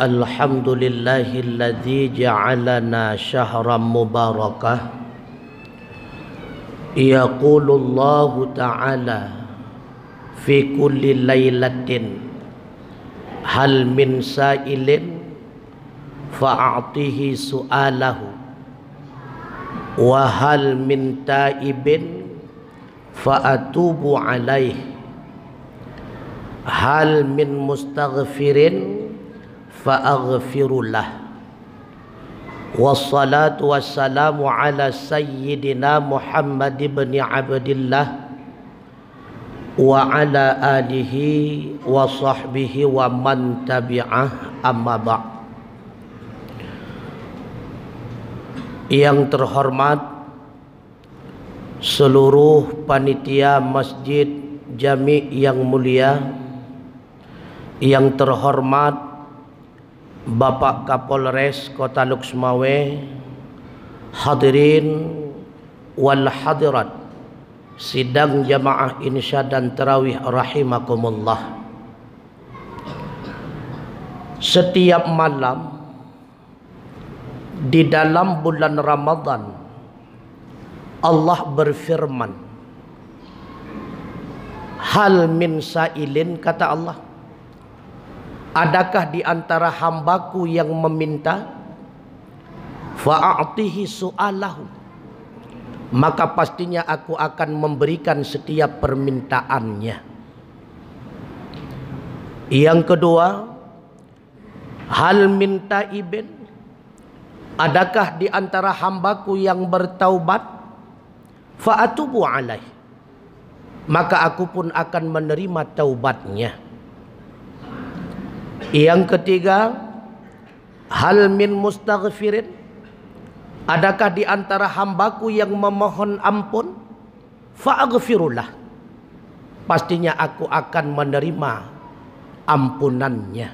Alhamdulillahilladzi ja'alana syahran mubarakah. Yaqulullahu ta'ala fi kulli lailatin hal min sa'ilin fa'atihi su'alahu wa hal min ta'ibin fa'atubu alaih hal min mustaghfirin fa'aghfirullah. Wassalatu wassalamu ala sayyidina Muhammad ibn Abdillah wa ala alihi wa sahbihi wa man tabi'ah, amma ba'd. Yang terhormat seluruh panitia Masjid Jami yang mulia, yang terhormat Bapak Kapolres Kota Luxmawe, hadirin wal hadirat sidang jamaah insya dan tarawih rahimakumullah. Setiap malam di dalam bulan Ramadan Allah berfirman, hal min sa'ilin, kata Allah, adakah di antara hambaku yang meminta? Fa'atihi su'alahu, maka pastinya aku akan memberikan setiap permintaannya. Yang kedua, hal min ta'ibin, adakah di antara hambaku yang bertaubat? Fa'atubu alaih, maka aku pun akan menerima taubatnya. Yang ketiga, hal min mustaghfirin, adakah di antara hambaku yang memohon ampun? Fa'aghfirullah, pastinya aku akan menerima ampunannya.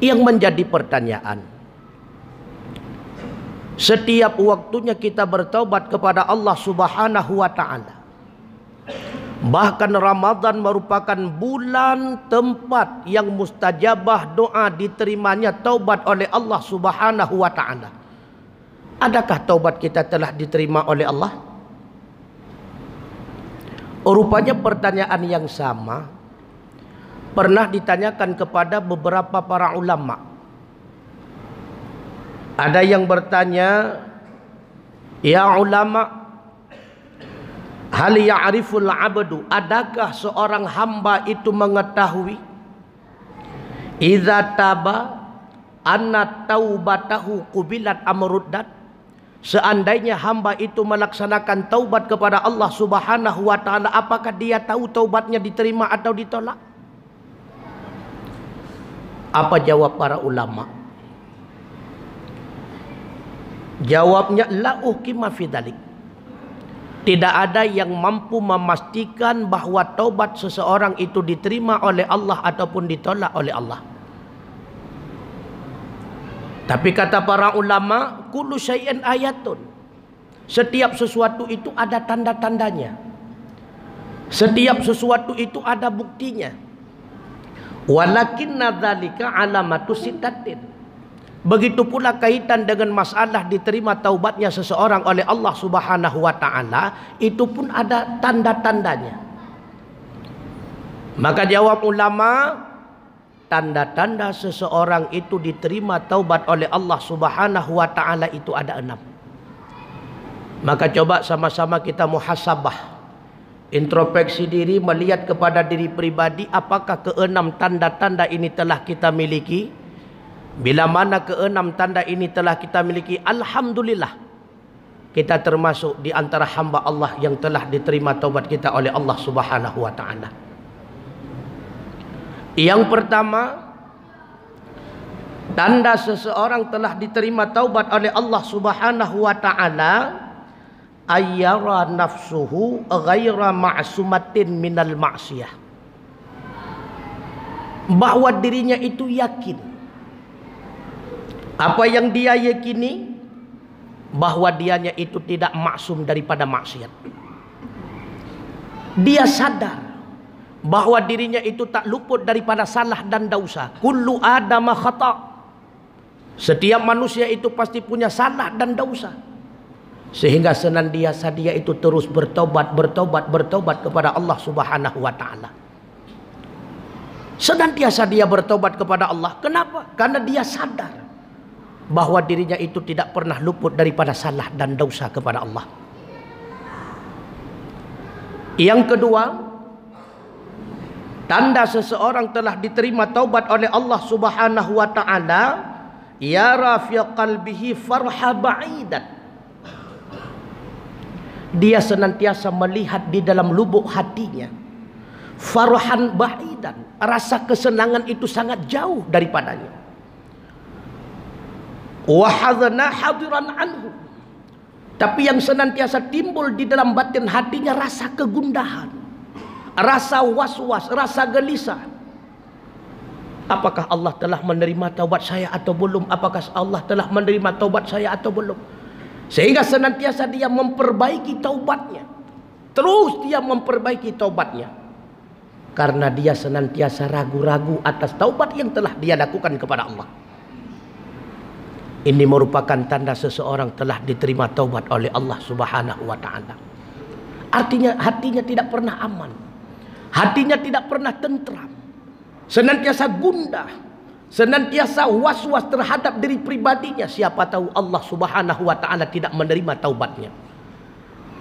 Yang menjadi pertanyaan, setiap waktunya kita bertaubat kepada Allah Subhanahu wa ta'ala. Bahkan Ramadan merupakan bulan tempat yang mustajabah doa diterimanya taubat oleh Allah Subhanahu wa ta'ala. Adakah taubat kita telah diterima oleh Allah? Rupanya pertanyaan yang sama pernah ditanyakan kepada beberapa para ulama. Ada yang bertanya, ya ulama, hal ya'riful abdu, adakah seorang hamba itu mengetahui idza taba anna taubatahu qubilat amruddat, seandainya hamba itu melaksanakan taubat kepada Allah Subhanahu wa ta'ala, apakah dia tahu taubatnya diterima atau ditolak? Apa jawab para ulama? Jawabnya, la uhkima fi dzalik, tidak ada yang mampu memastikan bahwa taubat seseorang itu diterima oleh Allah ataupun ditolak oleh Allah. Tapi kata para ulama, kullu syai'in ayatun, setiap sesuatu itu ada tanda-tandanya, setiap sesuatu itu ada buktinya. Walakinna dzalika alamatu sittatin, begitu pula kaitan dengan masalah diterima taubatnya seseorang oleh Allah Subhanahu wa ta'ala, itu pun ada tanda-tandanya. Maka jawab ulama, tanda-tanda seseorang itu diterima taubat oleh Allah Subhanahu wa ta'ala itu ada 6. Maka coba sama-sama kita muhasabah, introspeksi diri, melihat kepada diri pribadi, apakah ke-6 tanda-tanda ini telah kita miliki? Bila mana ke-6 tanda ini telah kita miliki, alhamdulillah, kita termasuk di antara hamba Allah yang telah diterima taubat kita oleh Allah Subhanahu wa ta'ala. Yang pertama, tanda seseorang telah diterima taubat oleh Allah Subhanahu wa ta'ala, ayyara nafsuhu ghaira ma'sumatin minal ma'siyah, bahwa dirinya itu yakin. Apa yang dia yakini? Bahwa dianya itu tidak maksum daripada maksiat. Dia sadar bahwa dirinya itu tak luput daripada salah dan dosa. Kullu adama khata'. Setiap manusia itu pasti punya salah dan dosa. Sehingga senantiasa dia itu terus bertobat kepada Allah Subhanahu wa taala. Senantiasa dia bertobat kepada Allah. Kenapa? Karena dia sadar bahwa dirinya itu tidak pernah luput daripada salah dan dosa kepada Allah. Yang kedua, tanda seseorang telah diterima taubat oleh Allah Subhanahu wa taala, yara fi qalbihi farha ba'idat. Dia senantiasa melihat di dalam lubuk hatinya farhan ba'idan, rasa kesenangan itu sangat jauh daripadanya. Wa hadzana hadiran anhu. Tapi yang senantiasa timbul di dalam batin hatinya rasa kegundahan, rasa was-was, rasa gelisah. Apakah Allah telah menerima taubat saya atau belum? Apakah Allah telah menerima taubat saya atau belum? Sehingga senantiasa dia memperbaiki taubatnya. Terus dia memperbaiki taubatnya. Karena dia senantiasa ragu-ragu atas taubat yang telah dia lakukan kepada Allah. Ini merupakan tanda seseorang telah diterima taubat oleh Allah Subhanahu wa taala. Artinya hatinya tidak pernah aman. Hatinya tidak pernah tentram. Senantiasa gundah, senantiasa was-was terhadap diri pribadinya. Siapa tahu Allah Subhanahu wa taala tidak menerima taubatnya.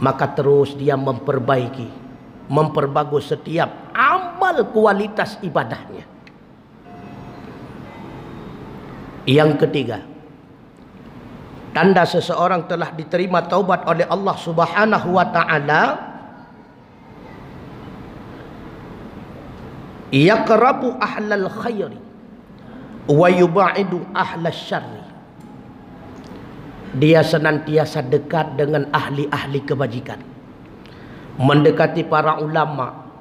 Maka terus dia memperbaiki, memperbagus setiap amal kualitas ibadahnya. Yang ketiga, tanda seseorang telah diterima taubat oleh Allah Subhanahu wa taala, yaqrabu ahlal khairi wa yubaidu ahlal syarri. Dia senantiasa dekat dengan ahli-ahli kebajikan, mendekati para ulama,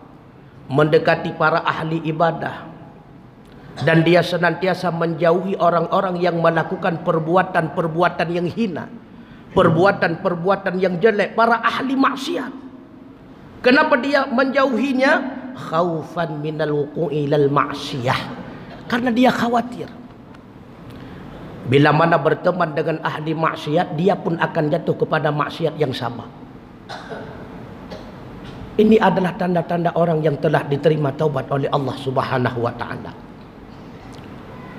mendekati para ahli ibadah, dan dia senantiasa menjauhi orang-orang yang melakukan perbuatan-perbuatan yang hina, perbuatan-perbuatan yang jelek, para ahli maksiat. Kenapa dia menjauhinya? Khaufan minal wuqu'i ilal ma'siyah. Karena dia khawatir bila mana berteman dengan ahli maksiat, dia pun akan jatuh kepada maksiat yang sama. Ini adalah tanda-tanda orang yang telah diterima taubat oleh Allah Subhanahu wa taala.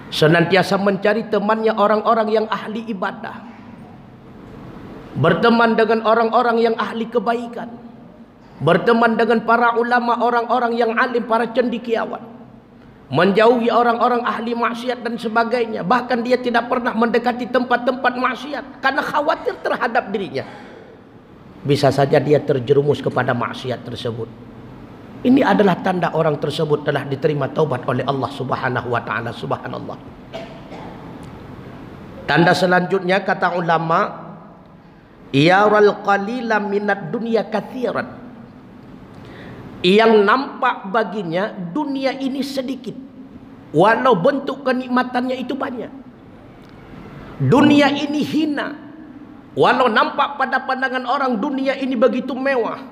Senantiasa mencari temannya orang-orang yang ahli ibadah, berteman dengan orang-orang yang ahli kebaikan, berteman dengan para ulama, orang-orang yang alim, para cendekiawan, menjauhi orang-orang ahli maksiat dan sebagainya. Bahkan dia tidak pernah mendekati tempat-tempat maksiat karena khawatir terhadap dirinya. Bisa saja dia terjerumus kepada maksiat tersebut. Ini adalah tanda orang tersebut telah diterima taubat oleh Allah Subhanahu wa taala. Subhanallah. Tanda selanjutnya kata ulama, yaral qalila minad dunya katsiran. Yang nampak baginya dunia ini sedikit, walau bentuk kenikmatannya itu banyak. Dunia ini hina, walau nampak pada pandangan orang dunia ini begitu mewah,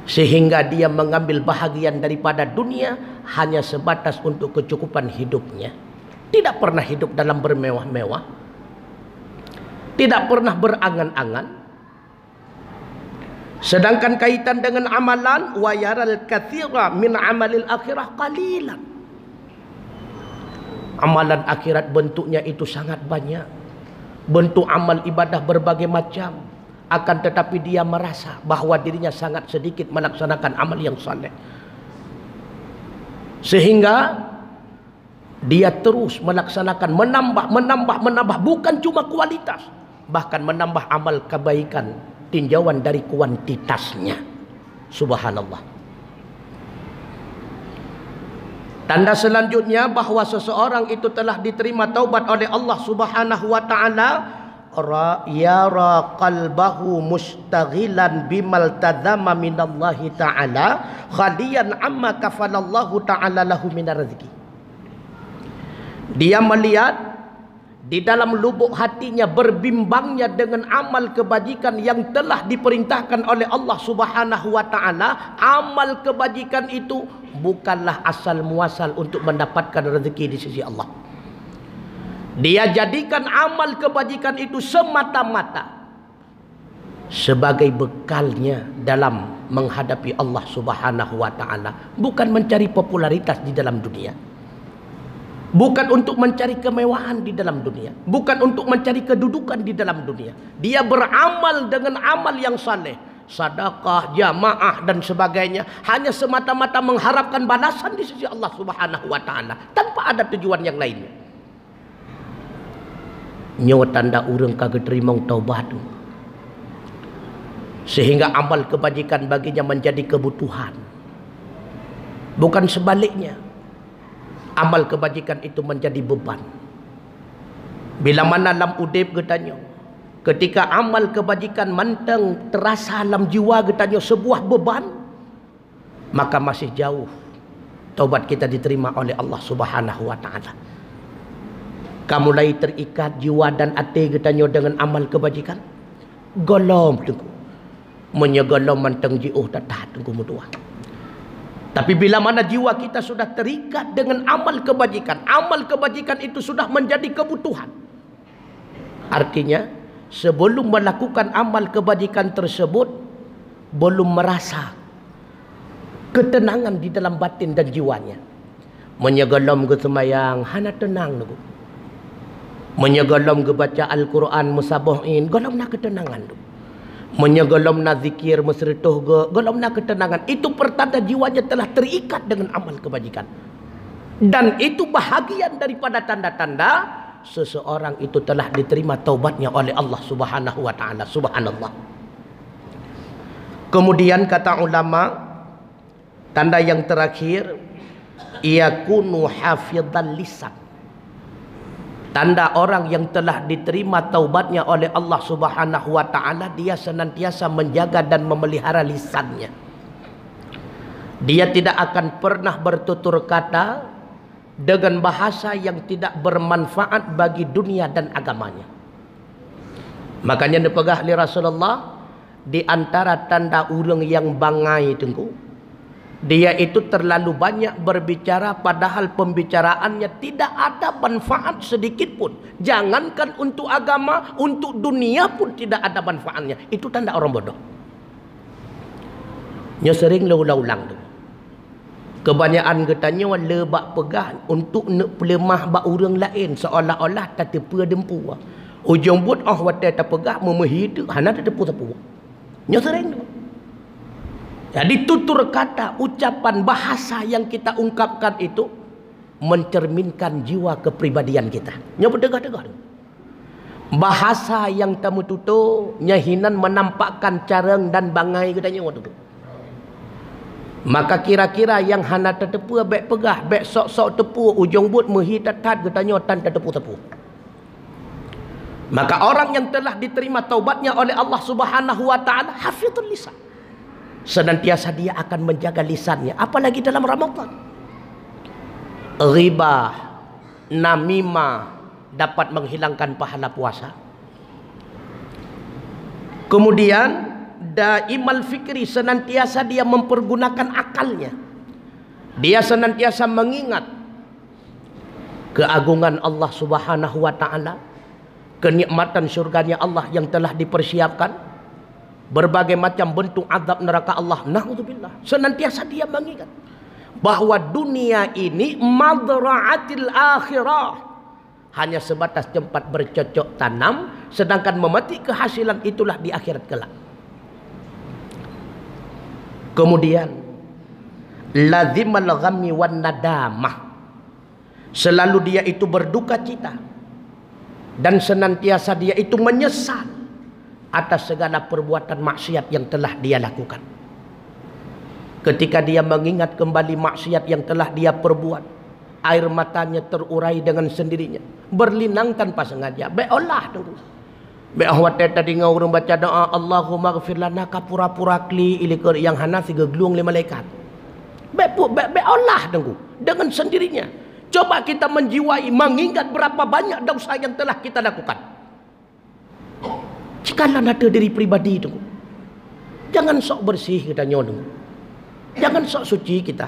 sehingga dia mengambil bahagian daripada dunia hanya sebatas untuk kecukupan hidupnya. Tidak pernah hidup dalam bermewah-mewah, tidak pernah berangan-angan. Sedangkan kaitan dengan amalan, wa yaral katsira min amalil akhirah qalilan. Amalan akhirat bentuknya itu sangat banyak. Bentuk amal ibadah berbagai macam. Akan tetapi dia merasa bahwa dirinya sangat sedikit melaksanakan amal yang saleh. Sehingga dia terus melaksanakan, menambah, bukan cuma kualitas, bahkan menambah amal kebaikan, tinjauan dari kuantitasnya. Subhanallah. Tanda selanjutnya bahwa seseorang itu telah diterima taubat oleh Allah Subhanahu wa taala, yara qalbahu mustaghilan bimal tadzama minallahi ta'ala khaliyan amma kafalallahu ta'ala lahu minar rezeki. Dia melihat di dalam lubuk hatinya berbimbangnya dengan amal kebajikan yang telah diperintahkan oleh Allah Subhanahu wa taala, amal kebajikan itu bukanlah asal muasal untuk mendapatkan rezeki di sisi Allah. Dia jadikan amal kebajikan itu semata-mata sebagai bekalnya dalam menghadapi Allah Subhanahu wa taala, bukan mencari popularitas di dalam dunia. Bukan untuk mencari kemewahan di dalam dunia. Bukan untuk mencari kedudukan di dalam dunia. Dia beramal dengan amal yang saleh. Sedekah, jamaah dan sebagainya. Hanya semata-mata mengharapkan balasan di sisi Allah Subhanahu wa taala. Tanpa ada tujuan yang lainnya. Nyawa tanda urang kagak terima taubat. Sehingga amal kebajikan baginya menjadi kebutuhan. Bukan sebaliknya. Amal kebajikan itu menjadi beban. Bila mana lam udip getanya, ketika amal kebajikan manteng terasa dalam jiwa getanya sebuah beban, maka masih jauh taubat kita diterima oleh Allah Subhanahu wa taala. Kamu mulai terikat jiwa dan hati getanya dengan amal kebajikan, golom tengku menyegolom manteng jiuh tatah tengku mudua. Tapi bila mana jiwa kita sudah terikat dengan amal kebajikan itu sudah menjadi kebutuhan. Artinya, sebelum melakukan amal kebajikan tersebut, belum merasa ketenangan di dalam batin dan jiwanya. Menyegelom ke semayang, hana tenang. Menyegelom ke baca Al-Quran, musabahin, golom nak ketenangan. Menyegelom na zikir mesretuh golom na ketenangan. Itu pertanda jiwanya telah terikat dengan amal kebajikan. Dan itu bahagian daripada tanda-tanda seseorang itu telah diterima taubatnya oleh Allah Subhanahu wa taala. Subhanallah. Kemudian kata ulama, tanda yang terakhir, yakunu hafizal lisan. Tanda orang yang telah diterima taubatnya oleh Allah Subhanahu wa taala, dia senantiasa menjaga dan memelihara lisannya. Dia tidak akan pernah bertutur kata dengan bahasa yang tidak bermanfaat bagi dunia dan agamanya. Makanya dipegah oleh Rasulullah, di antara tanda orang yang bangai tengku, dia itu terlalu banyak berbicara padahal pembicaraannya tidak ada manfaat sedikit pun. Jangankan untuk agama, untuk dunia pun tidak ada manfaatnya. Itu tanda orang bodoh. Nya sering ulang-ulang tu. Kebanyakan katanya lebak pegah untuk nak pelemah bak orang lain seolah-olah tak tepa dempu. Ujung but wate tak pegah memehid hana tak tepu tepu. Nya sering tu. Jadi tutur kata, ucapan, bahasa yang kita ungkapkan itu mencerminkan jiwa kepribadian kita. Nya berdegah-degah. Bahasa yang tamu tutur nyahinan menampakkan careng dan bangai katanya waktu tu. Maka kira-kira yang hana tertepu bek pegah, bek sok-sok tepu, ujung but mehi tatat katanya tan tertepu-tepu. Maka orang yang telah diterima taubatnya oleh Allah Subhanahu wa taala hafizul lisan. Senantiasa dia akan menjaga lisannya, apalagi dalam Ramadan. Ghibah, namimah dapat menghilangkan pahala puasa. Kemudian daimal fikri, senantiasa dia mempergunakan akalnya. Dia senantiasa mengingat keagungan Allah Subhanahu wa taala, kenikmatan surganya Allah yang telah dipersiapkan, berbagai macam bentuk azab neraka Allah. Na'udzubillah. Senantiasa dia mengingat bahwa dunia ini madra'atil akhirah, hanya sebatas tempat bercocok tanam, sedangkan memetik kehasilan itulah di akhirat kelak. Kemudian lazimal ghammi wan nadamah, selalu dia itu berduka cita dan senantiasa dia itu menyesal atas segala perbuatan maksiat yang telah dia lakukan. Ketika dia mengingat kembali maksiat yang telah dia perbuat, air matanya terurai dengan sendirinya, berlinang tanpa sengaja. Beolah dulu. Beawat tadi ngau baca doa Allahumma ghfir lana kapura-pura kli ilikor yang hana siga glung le malaikat. Beolah dulu dengan sendirinya. Coba kita menjiwai, mengingat berapa banyak dosa yang telah kita lakukan. Jikalau ada diri pribadi itu, jangan sok bersih kita nyono. Jangan sok suci kita.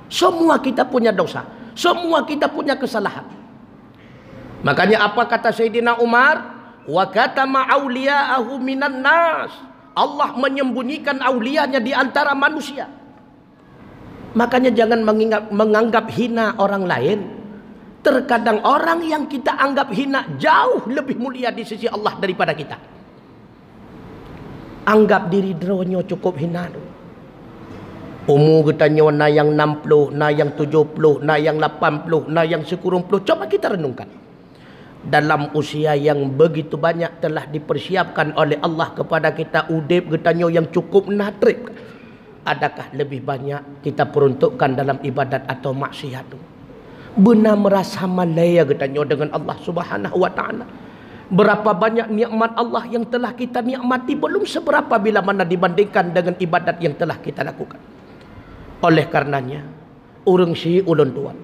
Semua kita punya dosa. Semua kita punya kesalahan. Makanya apa kata Sayyidina Umar? Wa katama awliya'ahu minan nas. Allah menyembunyikan aulianya di antara manusia. Makanya jangan menganggap hina orang lain. Terkadang orang yang kita anggap hina jauh lebih mulia di sisi Allah daripada kita. Anggap diri dronyo cukup hina. Umur katanya na yang 60, na yang 70, na yang 80, na yang 90. Coba kita renungkan. Dalam usia yang begitu banyak telah dipersiapkan oleh Allah kepada kita udip katanya yang cukup natrip. Adakah lebih banyak kita peruntukkan dalam ibadat atau maksiat? Benar merasa malaya katanya dengan Allah Subhanahu wa taala. Berapa banyak nikmat Allah yang telah kita nikmati belum seberapa bila mana dibandingkan dengan ibadat yang telah kita lakukan. Oleh karenanya, urang si ulun tuan,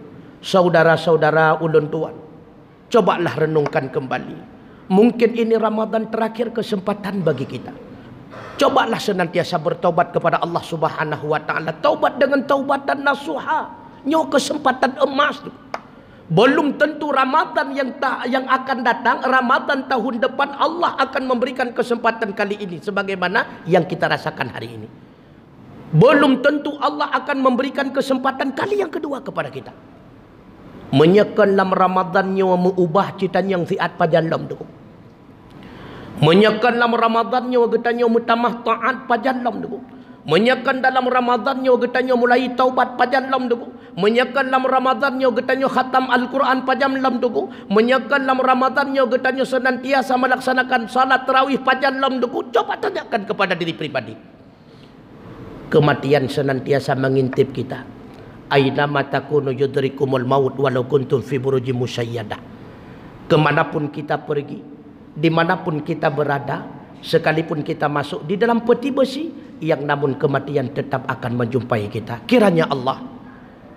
saudara-saudara ulun tuan, cobalah renungkan kembali. Mungkin ini Ramadan terakhir kesempatan bagi kita. Cobalah senantiasa bertobat kepada Allah Subhanahu wa taala. Taubat dengan taubatan nasuha. Nyo kesempatan emas. Belum tentu Ramadan yang akan datang, Ramadan tahun depan Allah akan memberikan kesempatan kali ini sebagaimana yang kita rasakan hari ini. Belum tentu Allah akan memberikan kesempatan kali yang kedua kepada kita. Menyekan dalam Ramadannya mengubah cita yang siat pajalam tu. Menyekan dalam Ramadannya getanya mutamah taat pajalam tu. Menyekan dalam Ramadannya getanya mulai taubat pajalam tu. Menyekan dalam Ramadannya getanya khatam Al-Quran pajalam tu. Menyekan dalam Ramadannya getanya senantiasa melaksanakan salat tarawih pajalam tu. Coba tanyakan kepada diri pribadi. Kematian senantiasa mengintip kita. Aina matakunu yudrikumul maut walau kuntum fi burujim musayyadah. Kemanapun kita pergi, dimanapun kita berada, sekalipun kita masuk di dalam peti besi, yang namun kematian tetap akan menjumpai kita. Kiranya Allah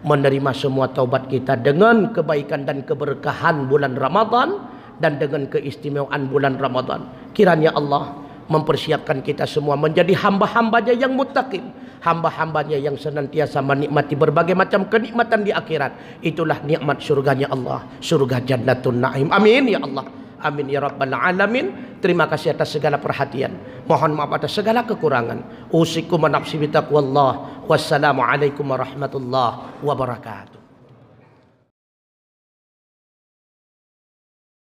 menerima semua taubat kita dengan kebaikan dan keberkahan bulan Ramadan dan dengan keistimewaan bulan Ramadan. Kiranya Allah mempersiapkan kita semua menjadi hamba-hambanya yang muttaqin, hamba-hambanya yang senantiasa menikmati berbagai macam kenikmatan di akhirat. Itulah nikmat surganya Allah, surga Jannatun Naim. Amin ya Allah, amin ya Rabbal Alamin. Terima kasih atas segala perhatian, mohon maaf atas segala kekurangan. Usikum wa nafsi bitaqwallah. Wassalamualaikum warahmatullahi wabarakatuh.